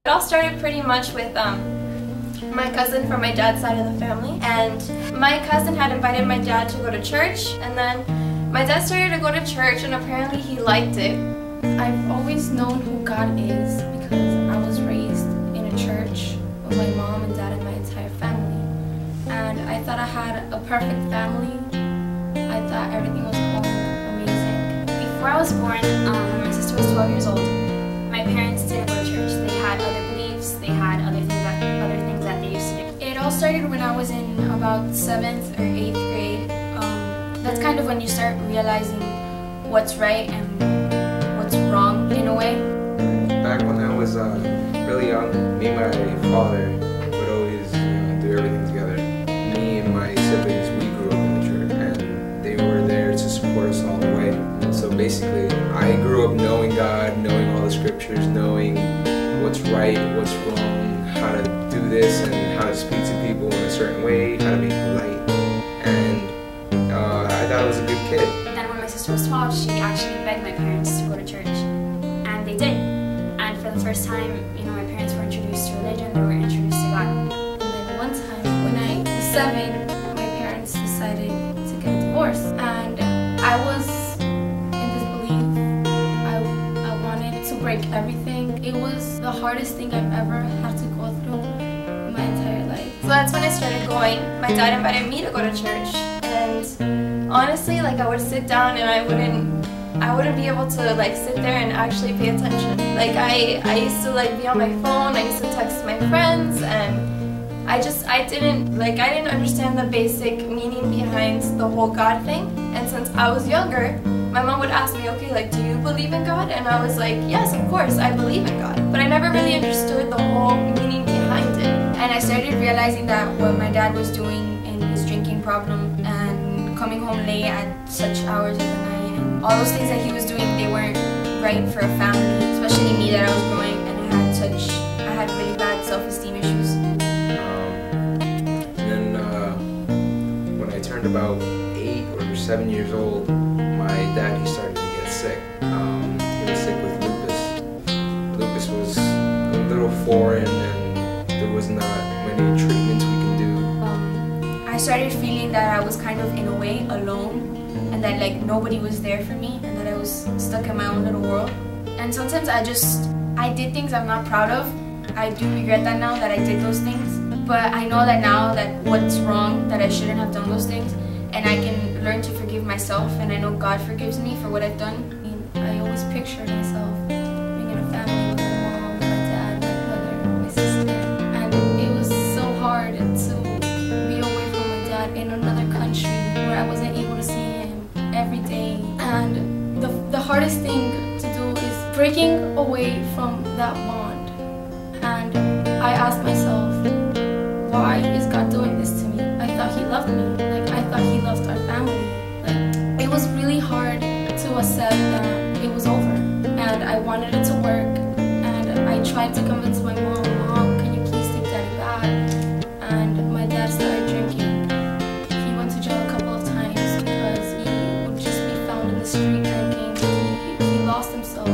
It all started pretty much with my cousin from my dad's side of the family, and my cousin had invited my dad to go to church, and then my dad started to go to church and apparently he liked it. I've always known who God is because I was raised in a church with my mom and dad and my entire family, and I thought I had a perfect family. I thought everything was going amazing. Before I was born, my sister was 12 years old. My parents didn't go to church. They had other beliefs. They had other things that they used to do. It all started when I was in about 7th or 8th grade. That's kind of when you start realizing what's right and what's wrong in a way. Back when I was really young, me and my father would always do everything together. Me and my siblings, we grew up in the church, and they were there to support us all the way. And so basically, I grew up knowing God, knowing all the scriptures, knowing what's right, what's wrong, how to do this, and how to speak to people in a certain way, how to be polite. And I thought I was a good kid. Then when my sister was 12, she actually begged my parents to go to church, and they did. And for the first time, my parents were introduced to religion, they were introduced to God. And then one time, when I was 7, my parents decided to get divorced, and I was in this belief. I wanted to break everything. It was the hardest thing I've ever had to go through in my entire life. So that's when I started going. My dad invited me to go to church, and honestly, I would sit down and I wouldn't be able to sit there and actually pay attention. I used to be on my phone, I used to text my friends, and I didn't understand the basic meaning behind the whole God thing. And since I was younger, my mom would ask me, okay, do you believe in God? And I was like, yes, of course, I believe in God. But I never really understood the whole meaning behind it. And I started realizing that what my dad was doing in his drinking problem and coming home late at such hours of the night and all those things that he was doing, they weren't right for a family, especially me that I was growing and I had really bad self-esteem issues. And then when I turned about 8 or 7 years old, my dad, he started to get sick. He was sick with lupus. Lupus was a little foreign, and there was not many treatments we can do. I started feeling that I was kind of, in a way, alone, and that nobody was there for me, and that I was stuck in my own little world. And sometimes I did things I'm not proud of. I do regret that now, that I did those things. But I know that now that what's wrong, that I shouldn't have done those things, and I can learn to forgive myself, and I know God forgives me for what I've done. I always pictured myself being in a family with my mom, my dad, my brother, my sister, and it was so hard to be away from my dad in another country where I wasn't able to see him every day. And the hardest thing to do is breaking away from that bond. And I asked myself, why is God doing this to me? I thought He loved me. I thought He loved our family. It was really hard to accept that it was over. And I wanted it to work. And I tried to convince my mom, can you please take Daddy back? And my dad started drinking. He went to jail a couple of times because he would just be found in the street drinking. He lost himself.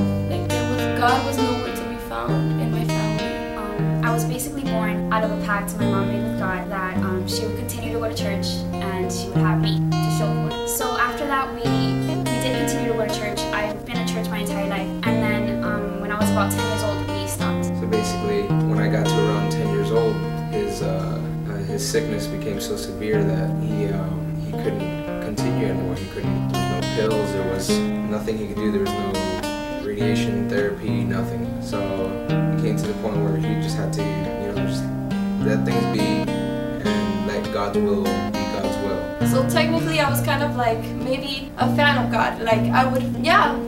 God was nowhere to be found in my family. I was basically born out of a pact my mom made with God that she would continue to go to church and she would have me to show for it. So after that, we did continue to go to church. I've been at church my entire life, and then when I was about 10 years old, we stopped. So basically, when I got to around 10 years old, his sickness became so severe that he couldn't continue anymore. There was no pills, there was nothing he could do, there was no radiation therapy, nothing. So it came to the point where he just had to, just let things be and let God's will be God's will. So technically I was kind of maybe a fan of God.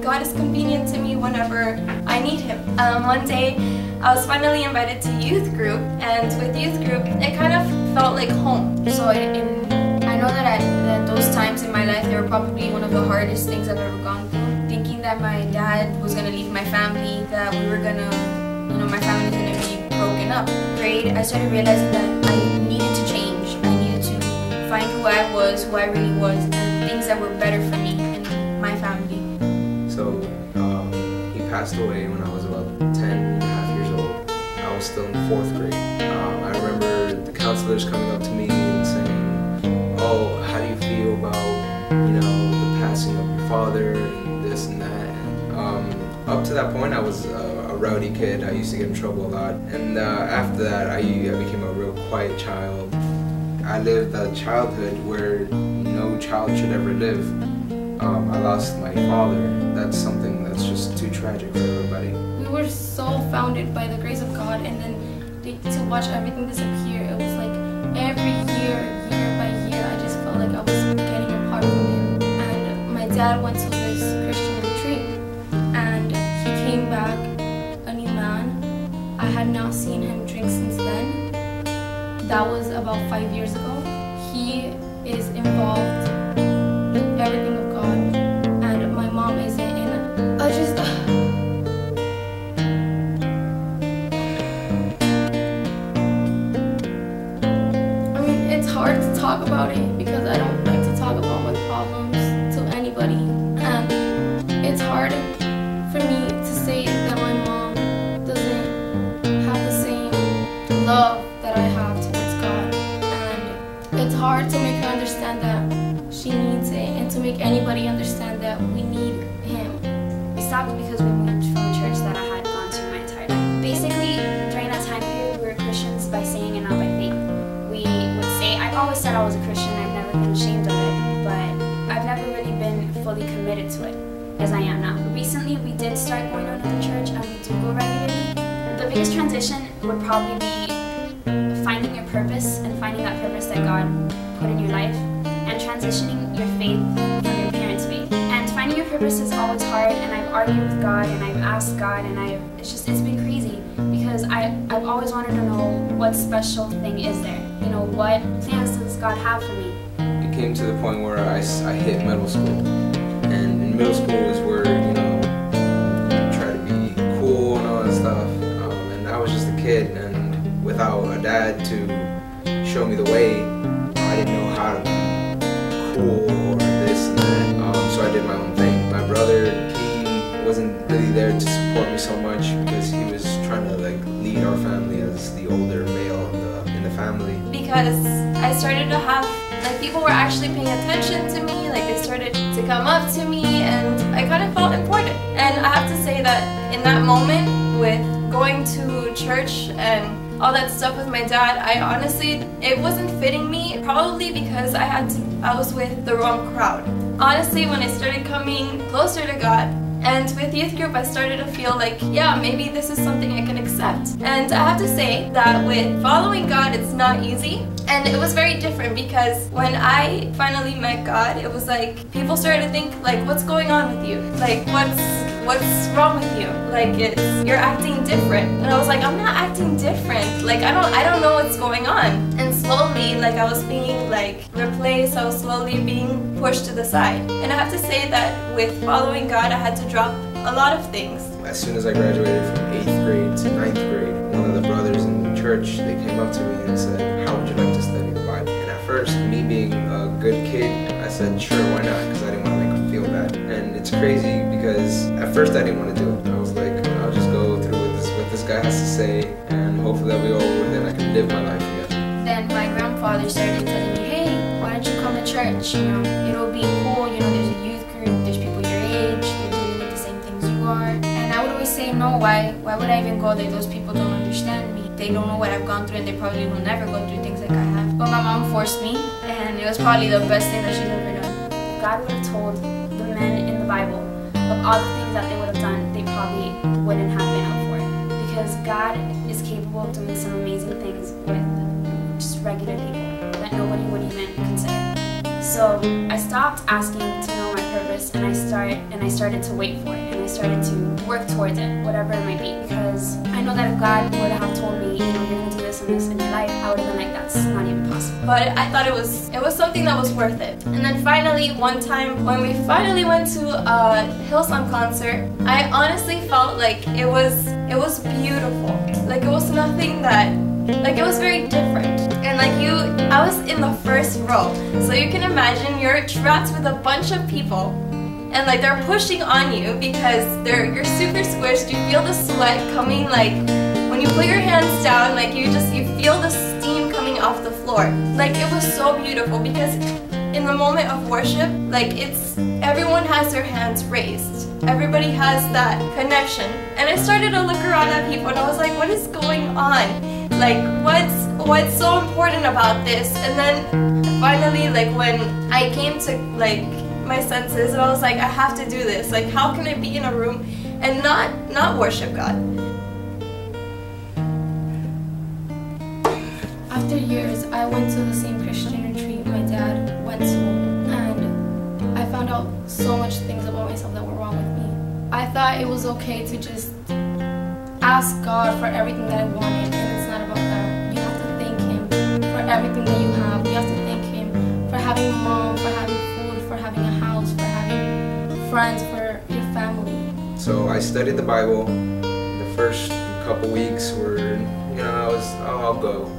God is convenient to me whenever I need Him. One day I was finally invited to youth group, and with youth group it kind of felt like home. So I know that those times in my life, they were probably one of the hardest things I've ever gone through. Thinking that my dad was going to leave my family, that we were going to, my family was going to be broken up. I started realizing that I needed to change. I needed to find who I was, who I really was, and things that were better for me and my family. So he passed away when I was about 10 and a half years old. I was was still in 4th grade. I remember the counselors coming up to me and saying, "Oh, how do you feel about, the passing of your father and this and that?" And, up to that point, I was a rowdy kid. I used to get in trouble a lot. And after that, I became a real quiet child. I lived a childhood where no child should ever live. I lost my father. That's something that's just too tragic for everybody. We were so founded by the grace of God, and then to watch everything disappear, it was like every year by year, I just felt like I was getting apart from him. And my dad went to this Christian retreat, and he came back a new man. I had not seen him drink since then. That was about 5 years ago. He is involved in everything of God, and my mom isn't. And I just it's hard to talk about it because I don't like to talk about my problems to anybody, and it's hard for me to say that my mom doesn't have the same love that I have towards God, and it's hard to make her understand that she needs it, and to make anybody understand that we need him. We stopped because we moved from a church that I had gone to my entire life. Basically, during that time period, we were Christians by saying and not by faith. We would say, I've always said I was a Christian, I've never been ashamed of it, but I've never really been fully committed to it as I am now. Recently, we did start going to another church, and we do go regularly. The biggest transition would probably be finding your purpose and finding that purpose that God put in your life, and transitioning your faith from your parents' faith. And finding your purpose is always hard, and I've argued with God, and I've asked God, and it's been crazy, because I've always wanted to know what special thing is there. What plans does God have for me? It came to the point where I hit middle school, and in middle school is where, you try to be cool and all that stuff, and I was just a kid, and without a dad to show me the way, I didn't know how to be cool or this and that, so I did my own thing. My brother, he wasn't really there to support me so much because he was trying to lead our family as the older male in the family. Because I started to have, people were actually paying attention to me, they started to come up to me, and I kind of felt important. And I have to say that in that moment, with going to church and all that stuff with my dad, I honestly, it wasn't fitting me, probably because I was with the wrong crowd. Honestly, when I started coming closer to God, and with youth group, I started to feel yeah, maybe this is something I can accept. And I have to say that with following God, it's not easy. And it was very different because when I finally met God, it was people started to think, what's going on with you? What's wrong with you? You're acting different. And I was I'm not acting different. I don't know what's going on. And slowly, I was being replaced. I was slowly being pushed to the side. And I have to say that with following God, I had to drop a lot of things. As soon as I graduated from 8th grade to 9th grade, one of the brothers in the church, they came up to me and said, "How would you like to study the Bible?" And at first, me being a good kid, I said, "Sure, why not?" Because I didn't want to make them feel bad. And it's crazy because at first I didn't want to do it. I was I'll just go through what this guy has to say, and hopefully that we all over then I can live my life together. Then my grandfather started telling me, "Hey, why don't you come to church? It'll be cool. There's a youth group. There's people your age. They're dealing with the same things you are." And I would always say, "No, why would I even go there? Those people don't understand me. They don't know what I've gone through, and they probably will never go through things like I have." But my mom forced me, and it was probably the best thing that she's ever done. If God would have told the men in the Bible of all the things that they would have done, they probably wouldn't have been up for it. Because God is capable of doing some amazing things with just regular people that nobody would even consider. So I stopped asking to know my purpose, and I started to wait for it, and I started to work towards it, whatever it might be. Because I know that if God would have told me, you're gonna do this and this in your life, I would have been that's not even possible. But I thought it was something that was worth it. And then finally, one time when we finally went to a Hillsong concert, I honestly felt it was beautiful. It was nothing that, it was very different. And I was in the first row. So you can imagine you're trapped with a bunch of people, and they're pushing on you because you're super squished. You feel the sweat coming when you put your hands down, like you feel the steam coming off the floor. Like it was so beautiful because in the moment of worship, like everyone has their hands raised. Everybody has that connection. And I started to look around at people and I was like, what is going on? Like what's so important about this? And then finally, like when I came to like my senses, and I was like, I have to do this. Like how can I be in a room and not worship God? After years, I went to the same Christian retreat my dad went to, and I found out so much things about myself that were wrong with me. I thought it was okay to just ask God for everything that I wanted, and it's not about that. You have to thank Him for everything that you have. You have to thank Him for having a mom, for having food, for having a house, for having friends, for your family. So I studied the Bible. The first couple weeks were, I'll go.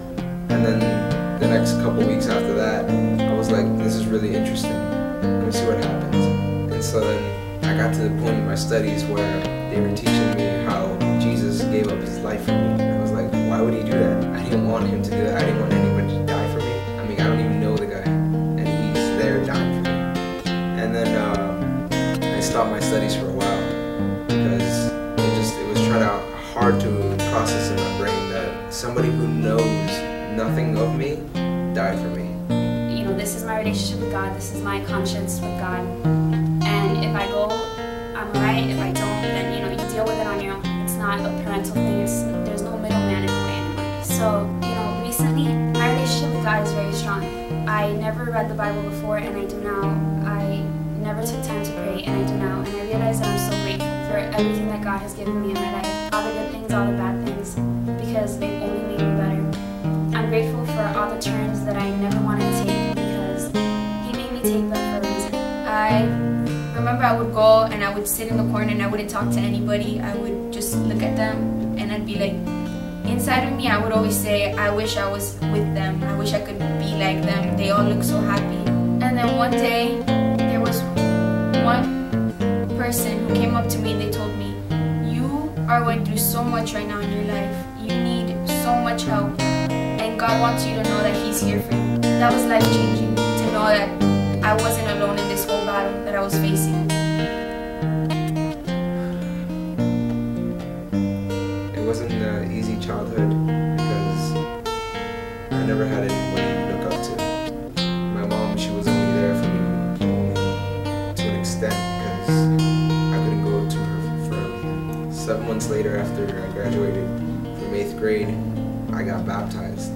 And then the next couple weeks after that, I was like, this is really interesting. Let me see what happens. And so then I got to the point in my studies where they were teaching me how Jesus gave up his life for me. And I was like, why would he do that? I didn't want him to do that. I didn't want anybody to die for me. I mean, I don't even know the guy. And he's there dying for me. And then I stopped my studies for a while because it was hard to process in my brain that somebody who knows nothing of me died for me. You know, this is my relationship with God, this is my conscience with God, and if I go, I'm right. If I don't, then you deal with it on your own. It's not a parental thing. There's no middleman in the way anymore. So recently my relationship with God is very strong. I never read the Bible before, and I do now. I never took time to pray, and I do now. And I realize that I'm so grateful for everything that God has given me in my life, all the good things, all the bad things, because they've only made me better. I'm grateful for all the turns that I never wanted to take because He made me take them for a reason. I remember I would go and I would sit in the corner and I wouldn't talk to anybody. I would just look at them and I'd be like, inside of me I would always say, I wish I was with them. I wish I could be like them. They all look so happy. And then one day there was one person who came up to me and they told me, you are going through so much right now in your life. You need so much help. God wants you to know that He's here for you. That was life-changing, to know that I wasn't alone in this whole battle that I was facing. It wasn't an easy childhood because I never had anybody to look up to. My mom, she was only there for me to an extent because I couldn't go to her for everything. 7 months later, after I graduated from 8th grade, I got baptized.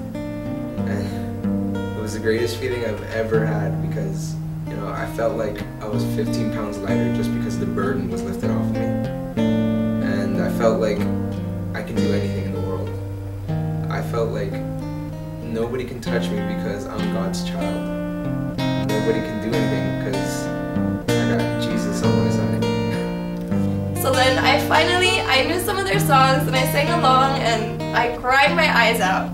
And it was the greatest feeling I've ever had because, I felt like I was 15 pounds lighter just because the burden was lifted off me. And I felt like I can do anything in the world. I felt like nobody can touch me because I'm God's child. Nobody can do anything because I got Jesus on my side. So then I knew some of their songs and I sang along and I cried my eyes out.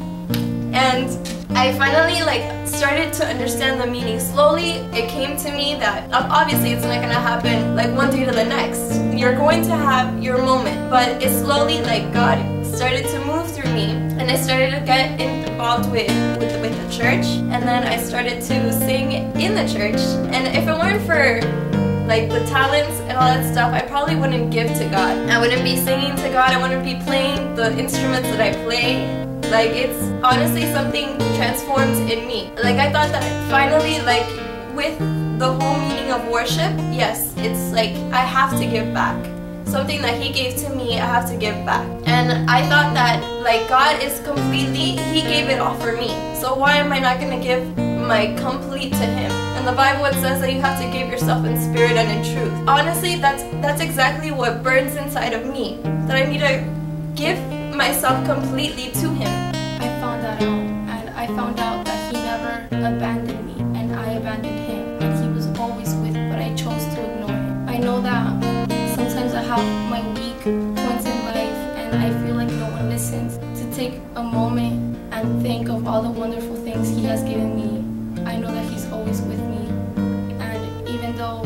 And I finally started to understand the meaning. Slowly it came to me that obviously it's not gonna happen like one day to the next. You're going to have your moment, but it slowly God started to move through me, and I started to get involved with the church, and then I started to sing in the church. And if it weren't for the talents and all that stuff, I probably wouldn't give to God. I wouldn't be singing to God. I wouldn't be playing the instruments that I play. It's honestly something transformed in me. I thought that finally, with the whole meaning of worship, yes, it's I have to give back. Something that He gave to me, I have to give back. And I thought that God is completely, He gave it all for me. So why am I not going to give my complete to Him? And the Bible, it says that you have to give yourself in spirit and in truth. Honestly, that's exactly what burns inside of me. That I need to give myself completely to Him. I found that out, and I found out that He never abandoned me, and I abandoned Him, and He was always with me, but I chose to ignore Him. I know that sometimes I have my weak points in life, and I feel like no one listens. To take a moment and think of all the wonderful things He has given me, I know that He's always with me, and even though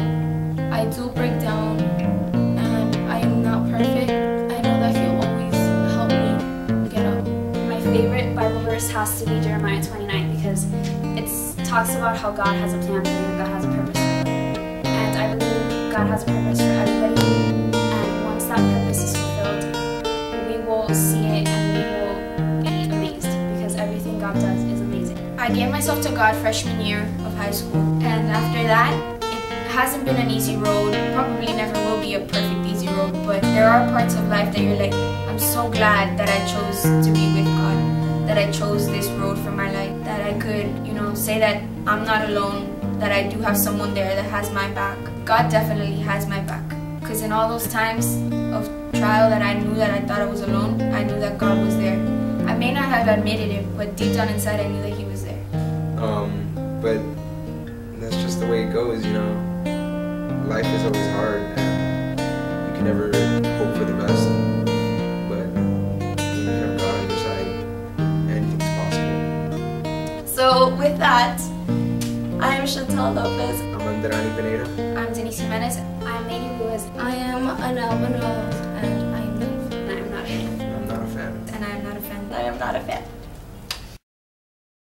I do break down and I am not perfect, I know that He'll always help me verse has to be Jeremiah 29 because it talks about how God has a plan for you and God has a purpose for you. And I believe God has a purpose for everybody. And once that purpose is fulfilled, we will see it and we will be amazed because everything God does is amazing. I gave myself to God freshman year of high school, and after that, it hasn't been an easy road, probably never will be a perfect easy road, but there are parts of life that you're like, I'm so glad that I chose to be with God, that I chose this road for my life, that I could, say that I'm not alone, that I do have someone there that has my back. God definitely has my back, because in all those times of trial that I knew that I thought I was alone, I knew that God was there. I may not have admitted it, but deep down inside I knew that He was there. But that's just the way it goes, Life is always hard, and you can never hope for the best. But when you have God on your side, anything's possible. So with that, I'm Chantal Lopez. I'm Andrani Pineda. I'm Denise Jimenez. I'm Mandy Ruiz. I am Anel Manuel, and I am not a fan. I'm not a fan. And I am not a fan. I am not a fan.